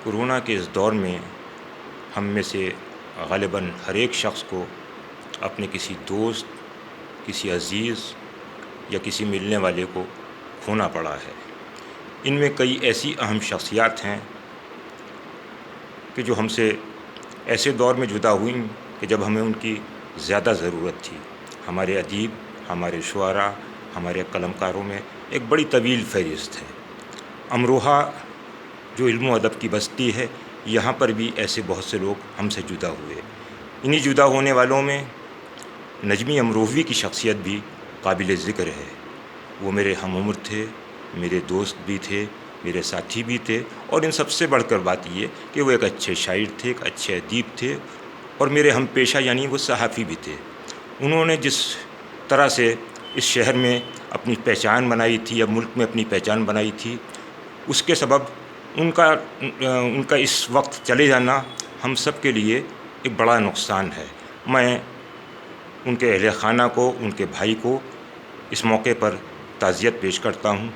Corona کے اس دور میں ہم میں سے غالباً ہر ایک شخص کو اپنے کسی دوست، کسی عزیز یا کسی ملنے والے کو کھونا پڑا ہے۔ ان میں کئی ایسی اہم شخصیات ہیں کہ جو ہم سے ایسے دور میں جدا ہوئیں کہ جب ہمیں ان کی زیادہ ضرورت تھی۔ ہمارے ادیب، ہمارے شعراء، ہمارے قلم کاروں میں ایک بڑی طویل فہرست ہے۔ امروہہ جو علم و ادب کی بستی ہے، یہاں پر بھی ایسے بہت سے لوگ ہم سے جدا ہوئے۔ انہی جدا ہونے والوں میں نجمی امروہوی کی شخصیت بھی قابل ذکر ہے۔ وہ میرے ہم عمر تھے، میرے دوست بھی تھے، میرے ساتھی بھی تھے، اور ان سب سے بڑھ کر بات یہ کہ وہ ایک اچھے شاعر تھے، ایک اچھے ادیب تھے، اور میرے ہم پیشہ یعنی وہ صحافی بھی تھے۔ انہوں نے جس طرح سے اس شہر میں اپنی پہچان بنائی تھی، اب ملک میں اپنی پہچان بنائی تھی، اس کے سبب ان کا اس وقت چلے جانا ہم سب کے لیے ایک بڑا نقصان ہے۔ میں ان کے اہل خانہ کو، ان کے بھائی کو اس موقع پر تعزیت پیش کرتا ہوں۔